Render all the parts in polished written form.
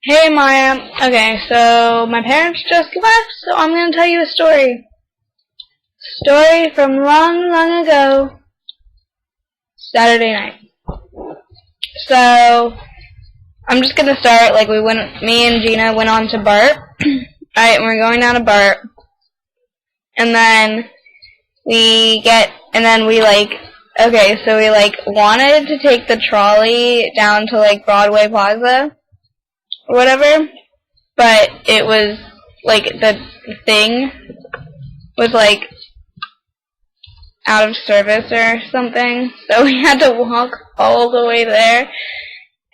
Hey Maya. Okay, so my parents just left, so I'm gonna tell you a story. Story from long, long ago. Saturday night. So I'm just gonna start like me and Gina went on to BART. Alright, we're going down to BART. And then we wanted to take the trolley down to like Broadway Plaza or whatever, but it was like the thing was like out of service or something, so we had to walk all the way there.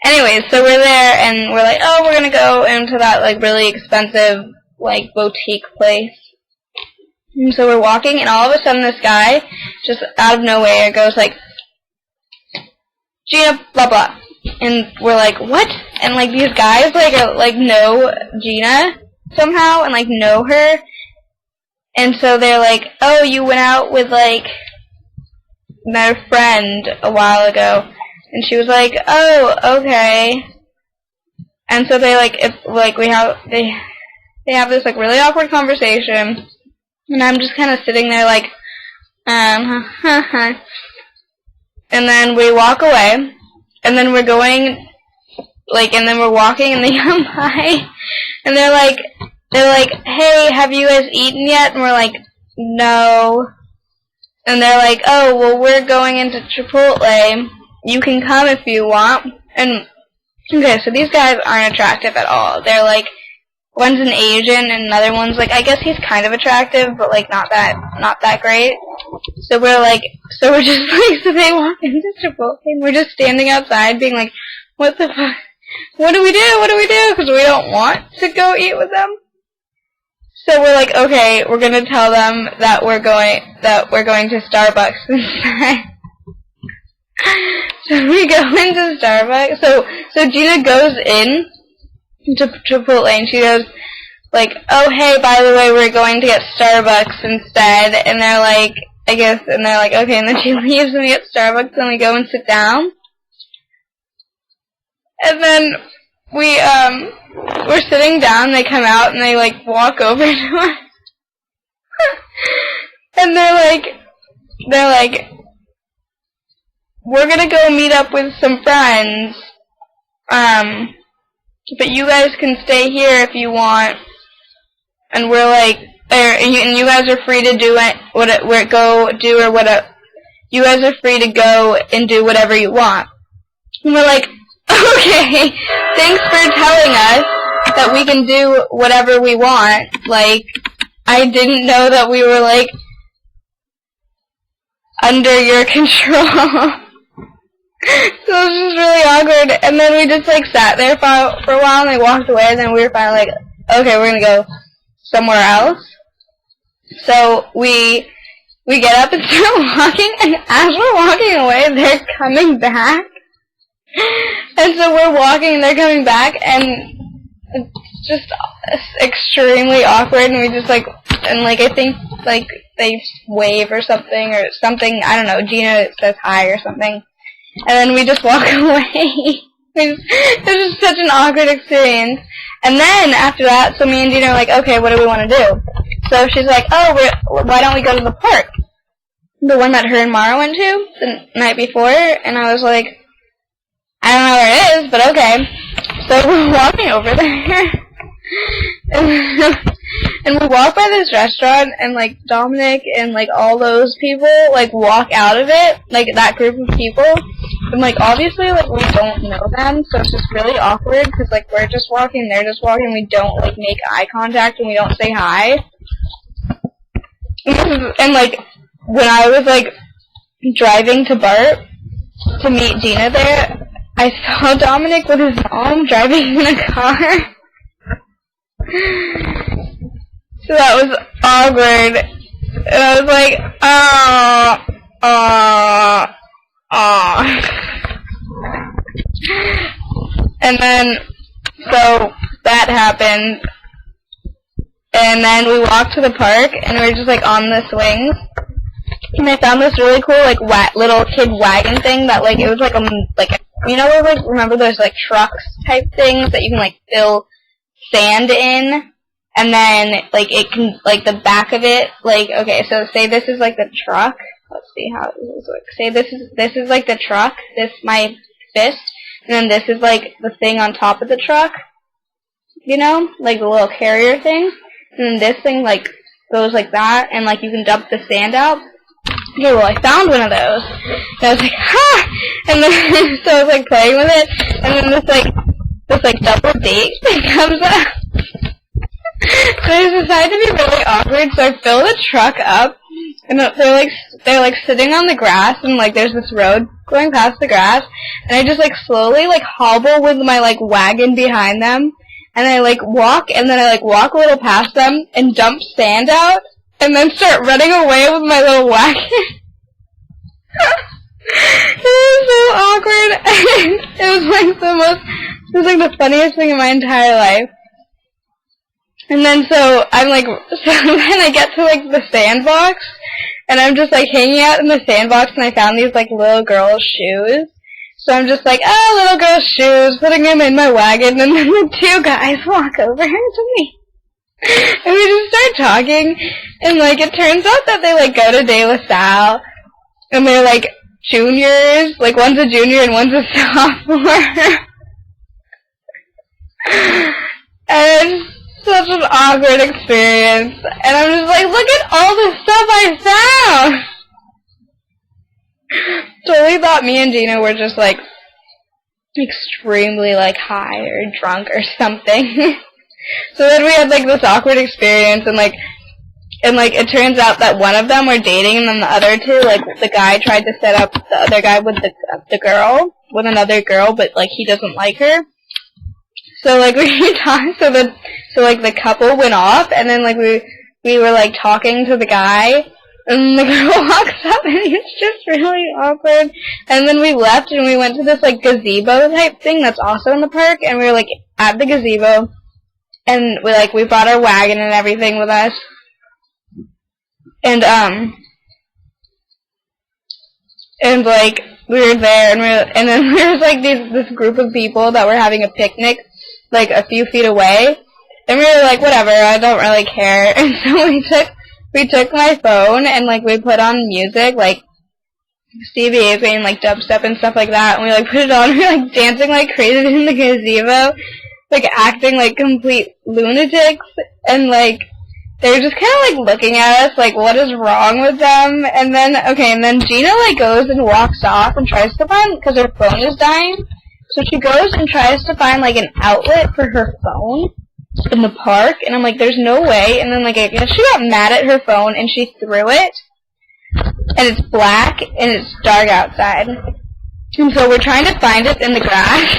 Anyways, so we're there and we're like, oh, we're gonna go into that like really expensive like boutique place. And so we're walking, and all of a sudden this guy, just out of nowhere, goes like, Gina, blah blah. And we're like, what? And like these guys like know Gina somehow and like know her. And so they're like, oh, you went out with like their friend a while ago. And she was like, oh, okay. And so they they have this like really awkward conversation. And I'm just kind of sitting there like, And then we walk away. And then we're going, like, and then we're walking and they come by. And they're like, hey, have you guys eaten yet? And we're like, no. And they're like, oh, well, we're going into Chipotle. You can come if you want. And, okay, so these guys aren't attractive at all. They're like, one's an Asian and another one's like, I guess he's kind of attractive, but like not that great. So we're just like, so they walk into Chipotle and we're just standing outside being like, what the fuck? What do we do? Because we don't want to go eat with them. So we're like, okay, we're gonna tell them that we're going to Starbucks instead. So we go into Starbucks. So Gina goes in to Chipotle and she goes like, oh hey, by the way, we're going to get Starbucks instead. And they're like, okay, and then she leaves and we get Starbucks and we go and sit down. And then we're sitting down, they come out and they like walk over to us. And they're like, we're gonna go meet up with some friends. But you guys can stay here if you want. And we're like, and you guys are free to do it, you guys are free to go and do whatever you want. And we're like, okay, thanks for telling us that we can do whatever we want. Like, I didn't know that we were like under your control. So it was just really awkward, and then we just like sat there for a while and they walked away, and then we were finally like, okay, we're gonna go somewhere else. So we get up and start walking, and as we're walking away, they're coming back. And so we're walking and they're coming back, and it's just extremely awkward, and we just like, and like I think like they wave or something, I don't know, Gina says hi or something. And then we just walk away. It was just such an awkward experience. And then after that, so me and Gina are like, okay, what do we want to do? So she's like, oh, why don't we go to the park? The one that her and Mara went to the night before. And I was like, I don't know where it is, but okay. So we're walking over there. And we walk by this restaurant, and like Dominic and like all those people like walk out of it, like that group of people, and like obviously like we don't know them, so it's just really awkward because like we're just walking, they're just walking, we don't like make eye contact and we don't say hi. And like when I was like driving to BART to meet Gina there, I saw Dominic with his mom driving in a car. So that was awkward. And I was like, And then, so that happened. And then we walked to the park, and we were just like on the swings. And I found this really cool like little kid wagon thing that like it was like a you know where, like, remember those, like, trucks type things that you can, like, fill sand in, and then, like, it can, like, the back of it, like, okay, so say this is, like, the truck. Let's see how this works. Say this is, like, the truck, this, my fist, and then this is, like, the thing on top of the truck, you know, like, the little carrier thing, and then this thing, like, goes like that, and, like, you can dump the sand out. Okay, well, I found one of those, and I was like, ha! And then, so I was, like, playing with it, and then this double date thing comes up. So I decided to be really awkward, so I fill the truck up, and they're like sitting on the grass, and like there's this road going past the grass, and I just like slowly like hobble with my like wagon behind them, and I like walk, and then I like walk a little past them, and dump sand out, and then start running away with my little wagon. It was so awkward. It was like the funniest thing in my entire life. And then so then I get to like the sandbox, and I'm just like hanging out in the sandbox, and I found these like little girls' shoes. So I'm just like, oh, little girl's shoes, putting them in my wagon, and then the two guys walk over to me. And we just start talking, and like it turns out that they like go to De La Salle, and they're like juniors, like one's a junior and one's a sophomore. And such an awkward experience, and I'm just like, look at all the stuff I found! Totally thought me and Gina were just like extremely like high or drunk or something. So then we had like this awkward experience, and it turns out that one of them were dating, and then the other two, like the guy tried to set up the other guy with the girl, with another girl, but like he doesn't like her. So like we talked, so like the couple went off, and then like we were like talking to the guy, and the girl walks up, and it's just really awkward. And then we left, and we went to this like gazebo type thing that's also in the park, and we were like at the gazebo, and we brought our wagon and everything with us, and like we were there, and then there was like this group of people that were having a picnic like a few feet away, and we were like, whatever, I don't really care. And so we took my phone, and like we put on music like Stevie Aoki and like dubstep and stuff like that, and we like put it on, and we were like dancing like crazy in the gazebo, like acting like complete lunatics, and like they were just kind of like looking at us like, what is wrong with them? And then Gina like goes and walks off and tries to find, because her phone is dying. So she goes and tries to find, like, an outlet for her phone in the park, and I'm like, there's no way, and then, like, I guess she got mad at her phone, and she threw it, and it's black, and it's dark outside, and so we're trying to find it in the grass,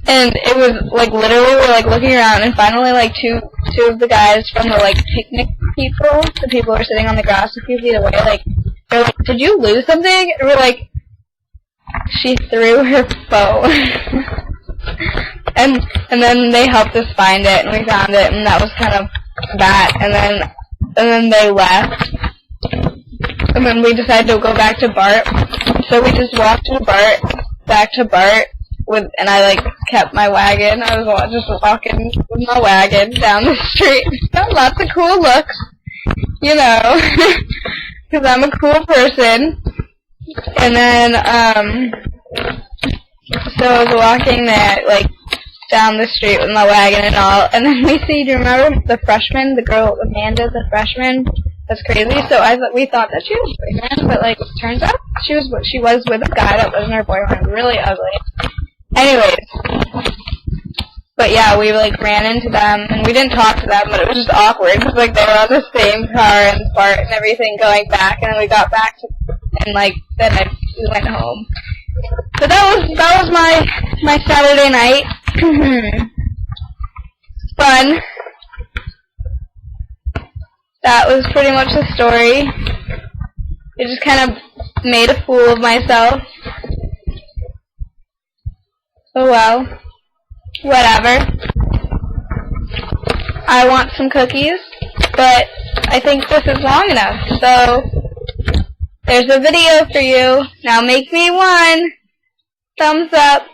and it was, like, literally, we're, like, looking around, and finally, like, two of the guys from the, like, picnic people, the people who were sitting on the grass a few feet away, like, they're like, did you lose something? And we're like, she threw her phone. and then they helped us find it, and we found it, and that was kind of that. And then they left. And then we decided to go back to Bart. So we just walked back to Bart, and I like kept my wagon. I was just walking with my wagon down the street. Got lots of cool looks, you know, because I'm a cool person. And then, so I was walking there, like, down the street with my wagon and all, and then we see, do you remember the freshman, the girl, Amanda, the freshman? That's crazy. So we thought that she was a boyfriend, but, like, turns out she was with a guy that wasn't her boyfriend, really ugly. Anyways, but yeah, we, like, ran into them, and we didn't talk to them, but it was just awkward, because, like, they were on the same car and Bart and everything going back, and then we got back to, and, like, then we went home. So that was my Saturday night. Fun. That was pretty much the story. I just kind of made a fool of myself. Oh well. Whatever. I want some cookies, but I think this is long enough, so There's a video for you. Now make me one. Thumbs up.